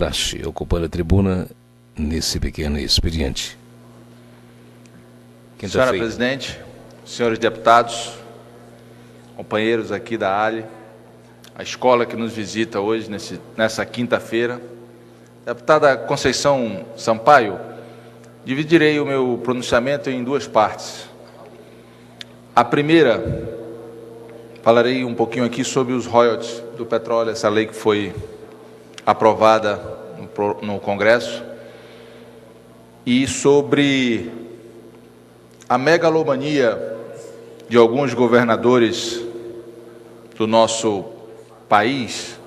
praxe ocupar a tribuna nesse pequeno expediente. Senhora Presidente, senhores deputados, companheiros aqui da ALE, a escola que nos visita hoje, nessa quinta-feira, deputada Conceição Sampaio, dividirei o meu pronunciamento em duas partes. A primeira, falarei um pouquinho aqui sobre os royalties do petróleo, essa lei que foi aprovada no Congresso, e sobre a megalomania de alguns governadores do nosso país,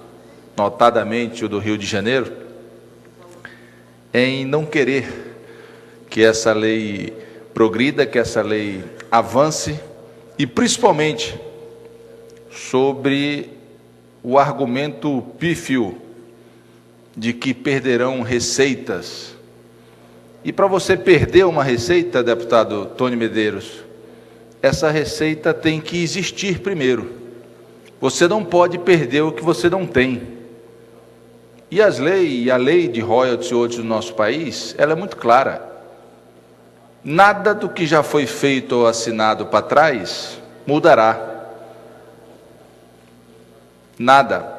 notadamente o do Rio de Janeiro, em não querer que essa lei progrida, que essa lei avance, e principalmente sobre o argumento pífio de que perderão receitas. E para você perder uma receita, deputado Tony Medeiros, essa receita tem que existir primeiro. Você não pode perder o que você não tem. E a lei de royalties e outros do nosso país, ela é muito clara. Nada do que já foi feito ou assinado para trás mudará. Nada.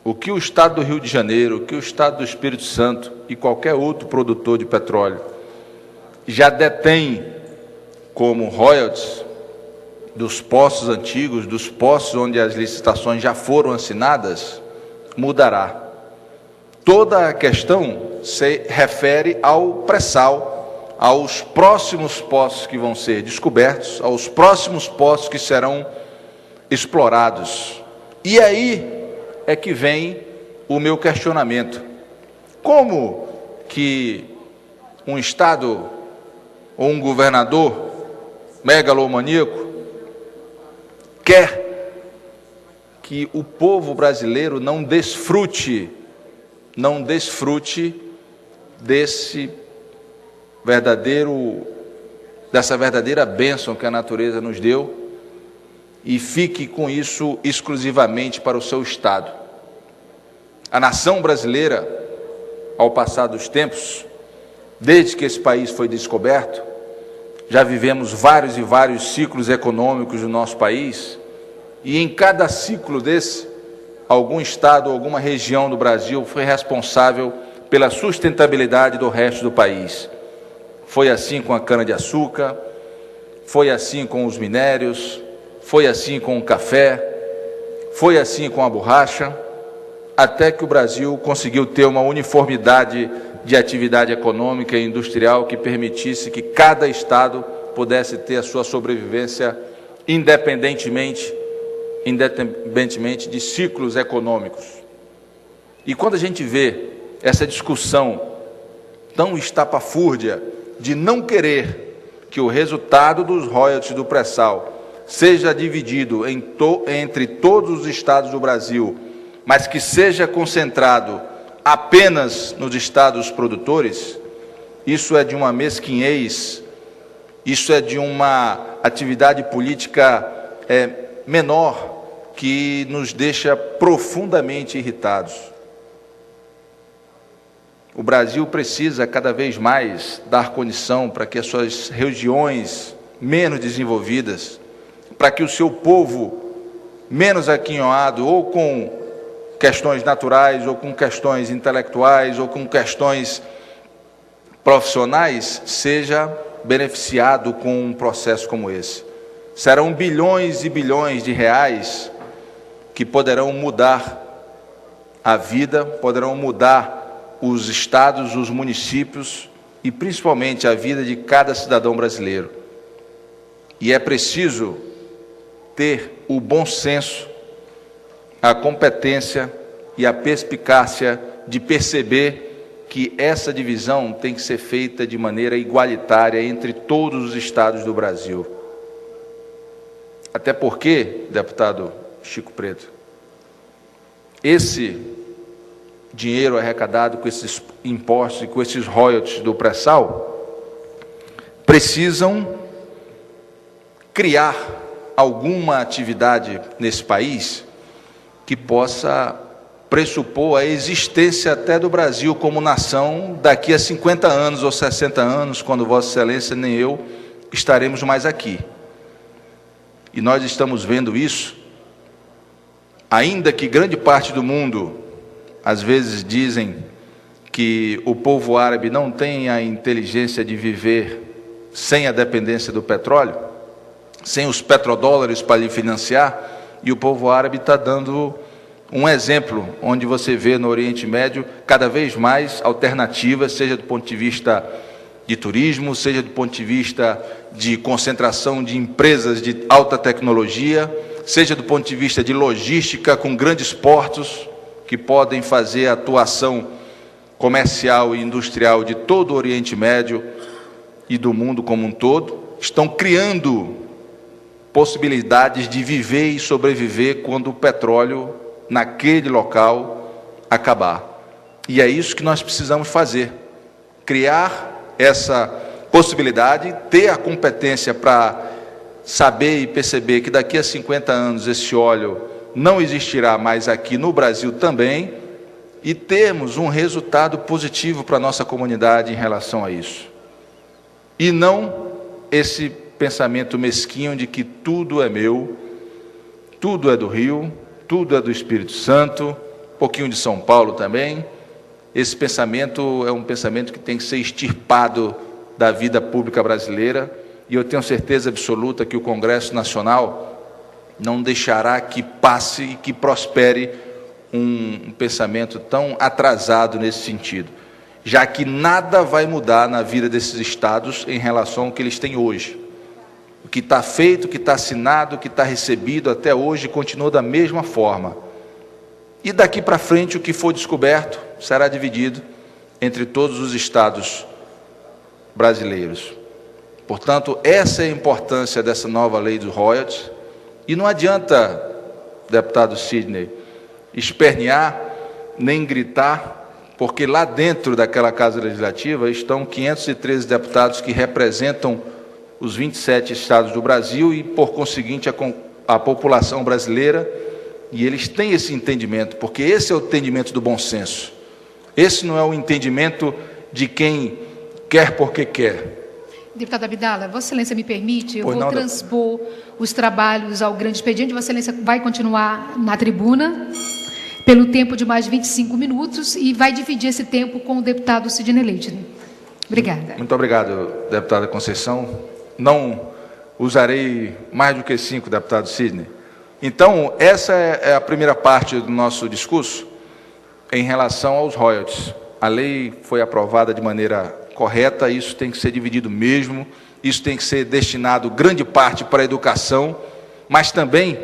O que o Estado do Rio de Janeiro, o que o Estado do Espírito Santo e qualquer outro produtor de petróleo já detém como royalties dos poços antigos, dos poços onde as licitações já foram assinadas, mudará. Toda a questão se refere ao pré-sal, aos próximos poços que vão ser descobertos, aos próximos poços que serão explorados. E aí é que vem o meu questionamento. Como que um Estado ou um governador megalomaníaco quer que o povo brasileiro não desfrute dessa verdadeira bênção que a natureza nos deu e fique com isso exclusivamente para o seu Estado? A nação brasileira, ao passar dos tempos, desde que esse país foi descoberto, já vivemos vários e vários ciclos econômicos do nosso país, e em cada ciclo desse, algum estado, alguma região do Brasil foi responsável pela sustentabilidade do resto do país. Foi assim com a cana-de-açúcar, foi assim com os minérios, foi assim com o café, foi assim com a borracha, até que o Brasil conseguiu ter uma uniformidade de atividade econômica e industrial que permitisse que cada estado pudesse ter a sua sobrevivência independentemente de ciclos econômicos. E quando a gente vê essa discussão tão estapafúrdia de não querer que o resultado dos royalties do pré-sal seja dividido entre todos os estados do Brasil, mas que seja concentrado apenas nos estados produtores, isso é de uma mesquinhez, isso é de uma atividade política menor que nos deixa profundamente irritados. O Brasil precisa cada vez mais dar condição para que as suas regiões menos desenvolvidas, para que o seu povo menos aquinhoado, ou com questões naturais, ou com questões intelectuais, ou com questões profissionais, seja beneficiado com um processo como esse. Serão bilhões e bilhões de reais que poderão mudar a vida, poderão mudar os estados, os municípios e principalmente a vida de cada cidadão brasileiro. E é preciso ter o bom senso, a competência e a perspicácia de perceber que essa divisão tem que ser feita de maneira igualitária entre todos os estados do Brasil. Até porque, deputado Chico Preto, esse dinheiro arrecadado com esses impostos e com esses royalties do pré-sal precisam criar alguma atividade nesse país que possa pressupor a existência até do Brasil como nação daqui a 50 anos ou 60 anos, quando Vossa Excelência nem eu estaremos mais aqui. E nós estamos vendo isso, ainda que grande parte do mundo, às vezes dizem que o povo árabe não tem a inteligência de viver sem a dependência do petróleo, sem os petrodólares para lhe financiar, e o povo árabe está dando um exemplo, onde você vê no Oriente Médio cada vez mais alternativas, seja do ponto de vista de turismo, seja do ponto de vista de concentração de empresas de alta tecnologia, seja do ponto de vista de logística, com grandes portos que podem fazer a atuação comercial e industrial de todo o Oriente Médio e do mundo como um todo, estão criando possibilidades de viver e sobreviver quando o petróleo naquele local acabar. E é isso que nós precisamos fazer, criar essa possibilidade, ter a competência para saber e perceber que daqui a 50 anos esse óleo não existirá mais aqui no Brasil também, e termos um resultado positivo para a nossa comunidade em relação a isso. E não esse pensamento mesquinho de que tudo é meu, tudo é do Rio, tudo é do Espírito Santo, um pouquinho de São Paulo também. Esse pensamento é um pensamento que tem que ser extirpado da vida pública brasileira, e eu tenho certeza absoluta que o Congresso Nacional não deixará que passe e que prospere um pensamento tão atrasado nesse sentido, já que nada vai mudar na vida desses estados em relação ao que eles têm hoje. O que está feito, o que está assinado, o que está recebido até hoje continua da mesma forma. E daqui para frente o que for descoberto será dividido entre todos os estados brasileiros. Portanto, essa é a importância dessa nova lei dos royalties. E não adianta, deputado Sidney, espernear, nem gritar, porque lá dentro daquela Casa Legislativa estão 513 deputados que representam os 27 estados do Brasil e, por conseguinte, a população brasileira, e eles têm esse entendimento, porque esse é o entendimento do bom senso. Esse não é o entendimento de quem quer porque quer. Deputado Abdala, Vossa Excelência me permite, eu vou transpor os trabalhos ao grande expediente. Vossa Excelência vai continuar na tribuna pelo tempo de mais 25 minutos e vai dividir esse tempo com o deputado Sidney Leite. Obrigada. Muito obrigado, deputada Conceição. Não usarei mais do que 5, deputado Sidney. Então, essa é a primeira parte do nosso discurso em relação aos royalties. A lei foi aprovada de maneira correta, isso tem que ser dividido mesmo, isso tem que ser destinado grande parte para a educação, mas também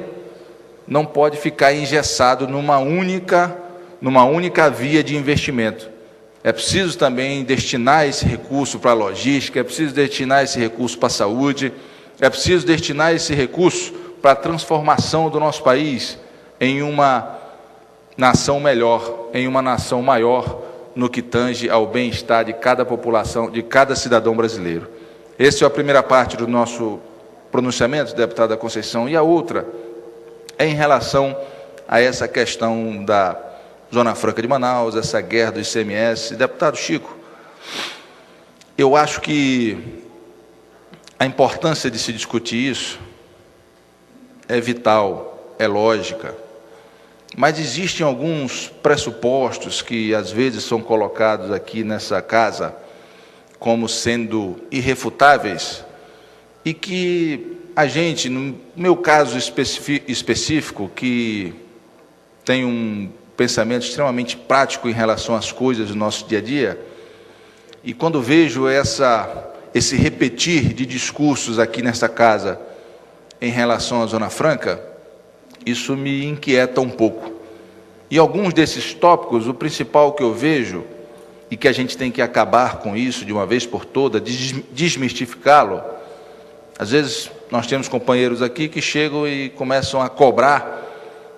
não pode ficar engessado numa única via de investimento. É preciso também destinar esse recurso para a logística, é preciso destinar esse recurso para a saúde, é preciso destinar esse recurso para a transformação do nosso país em uma nação melhor, em uma nação maior no que tange ao bem-estar de cada população, de cada cidadão brasileiro. Essa é a primeira parte do nosso pronunciamento, deputada Conceição, e a outra é em relação a essa questão da Zona Franca de Manaus, essa guerra do ICMS. Deputado Chico, eu acho que a importância de se discutir isso é vital, é lógica, mas existem alguns pressupostos que às vezes são colocados aqui nessa casa como sendo irrefutáveis e que a gente, no meu caso específico, que tem um pensamento extremamente prático em relação às coisas do nosso dia a dia, e quando vejo esse repetir de discursos aqui nessa casa em relação à Zona Franca, isso me inquieta um pouco. E alguns desses tópicos, o principal que eu vejo, e que a gente tem que acabar com isso de uma vez por todas, desmistificá-lo. Às vezes nós temos companheiros aqui que chegam e começam a cobrar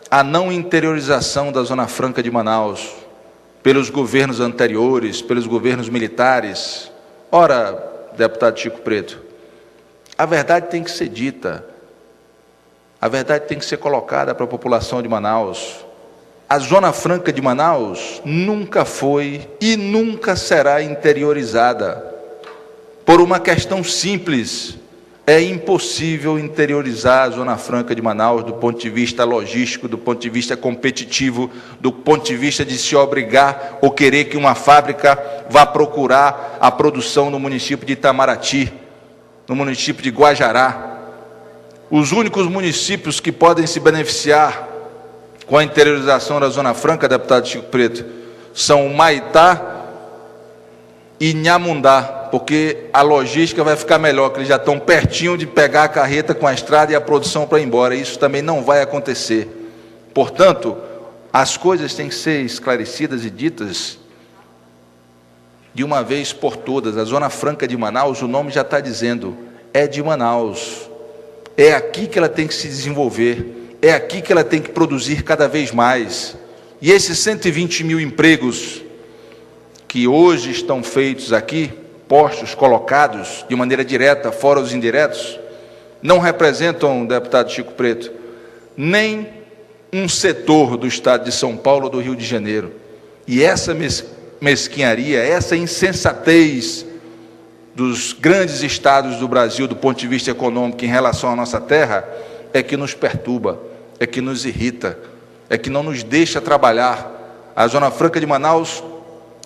a não interiorização da Zona Franca de Manaus pelos governos anteriores, pelos governos militares. Ora, deputado Chico Preto, a verdade tem que ser dita, a verdade tem que ser colocada para a população de Manaus. A Zona Franca de Manaus nunca foi e nunca será interiorizada. Por uma questão simples, é impossível interiorizar a Zona Franca de Manaus do ponto de vista logístico, do ponto de vista competitivo, do ponto de vista de se obrigar ou querer que uma fábrica vá procurar a produção no município de Itamaraty, no município de Guajará. Os únicos municípios que podem se beneficiar com a interiorização da Zona Franca, deputado Chico Preto, são Humaitá e Inhamundá, porque a logística vai ficar melhor, que eles já estão pertinho de pegar a carreta com a estrada e a produção para ir embora. Isso também não vai acontecer. Portanto, as coisas têm que ser esclarecidas e ditas de uma vez por todas. A Zona Franca de Manaus, o nome já está dizendo, é de Manaus. É aqui que ela tem que se desenvolver. É aqui que ela tem que produzir cada vez mais. E esses 120 mil empregos que hoje estão feitos aqui, postos, colocados de maneira direta, fora os indiretos, não representam, deputado Chico Preto, nem um setor do estado de São Paulo ou do Rio de Janeiro. E essa mesquinharia, essa insensatez dos grandes estados do Brasil, do ponto de vista econômico, em relação à nossa terra, é que nos perturba, é que nos irrita, é que não nos deixa trabalhar. A Zona Franca de Manaus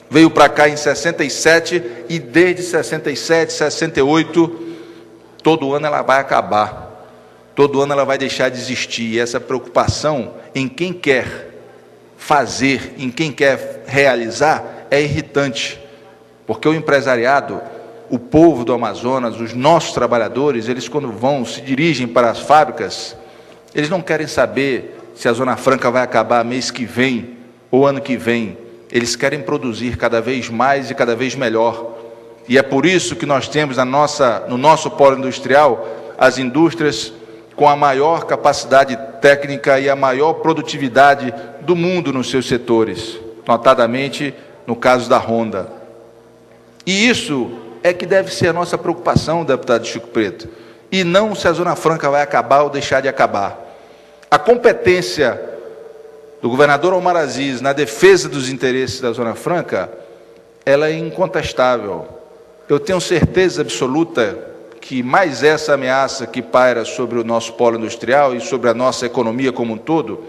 veio para cá em 67 e desde 67, 68, todo ano ela vai acabar, todo ano ela vai deixar de existir. E essa preocupação em quem quer fazer, em quem quer realizar, é irritante, porque o empresariado, o povo do Amazonas, os nossos trabalhadores, eles quando se dirigem para as fábricas, eles não querem saber se a Zona Franca vai acabar mês que vem ou ano que vem. Eles querem produzir cada vez mais e cada vez melhor. E é por isso que nós temos no nosso polo industrial as indústrias com a maior capacidade técnica e a maior produtividade do mundo nos seus setores, notadamente no caso da Honda. E isso é que deve ser a nossa preocupação, deputado Chico Preto, e não se a Zona Franca vai acabar ou deixar de acabar. A competência do governador Omar Aziz na defesa dos interesses da Zona Franca, ela é incontestável. Eu tenho certeza absoluta que mais essa ameaça que paira sobre o nosso polo industrial e sobre a nossa economia como um todo,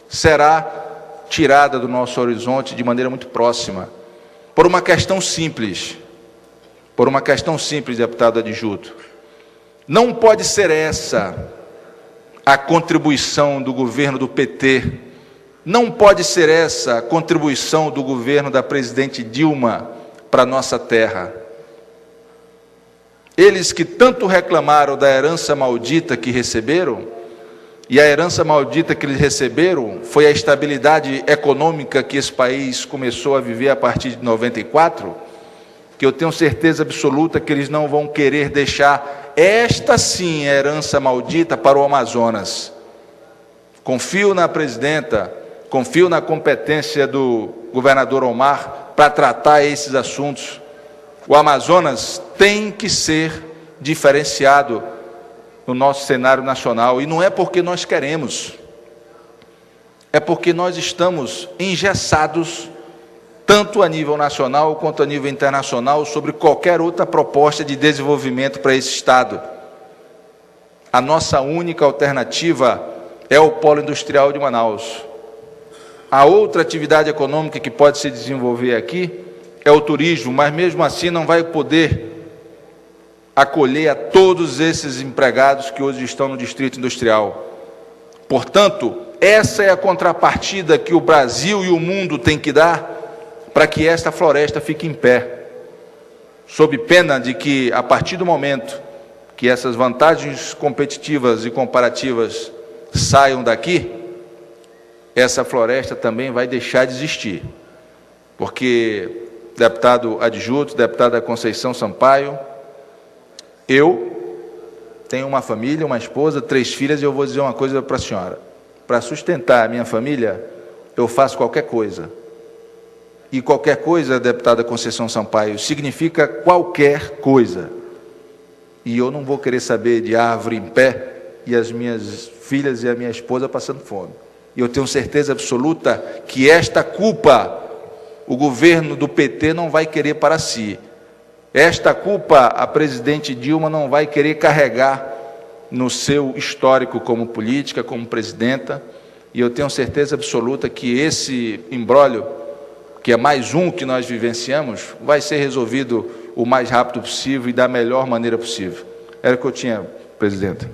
será tirada do nosso horizonte de maneira muito próxima, por uma questão simples, deputado adjunto. Não pode ser essa a contribuição do governo do PT, não pode ser essa a contribuição do governo da presidente Dilma para a nossa terra. Eles que tanto reclamaram da herança maldita que receberam, e a herança maldita que eles receberam foi a estabilidade econômica que esse país começou a viver a partir de 94, que eu tenho certeza absoluta que eles não vão querer deixar esta sim herança maldita para o Amazonas. Confio na presidenta, confio na competência do governador Omar para tratar esses assuntos. O Amazonas tem que ser diferenciado no nosso cenário nacional, e não é porque nós queremos, é porque nós estamos engessados, tanto a nível nacional quanto a nível internacional, sobre qualquer outra proposta de desenvolvimento para esse Estado. A nossa única alternativa é o polo industrial de Manaus. A outra atividade econômica que pode se desenvolver aqui é o turismo, mas mesmo assim não vai poder acolher a todos esses empregados que hoje estão no distrito industrial. Portanto, essa é a contrapartida que o Brasil e o mundo têm que dar para que esta floresta fique em pé, sob pena de que, a partir do momento que essas vantagens competitivas e comparativas saiam daqui, essa floresta também vai deixar de existir. Porque, deputado adjunto, deputada Conceição Sampaio, eu tenho uma família, uma esposa, 3 filhas, e eu vou dizer uma coisa para a senhora. Para sustentar a minha família, eu faço qualquer coisa. E qualquer coisa, deputada Conceição Sampaio, significa qualquer coisa. E eu não vou querer saber de árvore em pé e as minhas filhas e a minha esposa passando fome. E eu tenho certeza absoluta que esta culpa o governo do PT não vai querer para si. Esta culpa a presidente Dilma não vai querer carregar no seu histórico como política, como presidenta. E eu tenho certeza absoluta que esse imbróglio, que é mais um que nós vivenciamos, vai ser resolvido o mais rápido possível e da melhor maneira possível. Era o que eu tinha, presidente.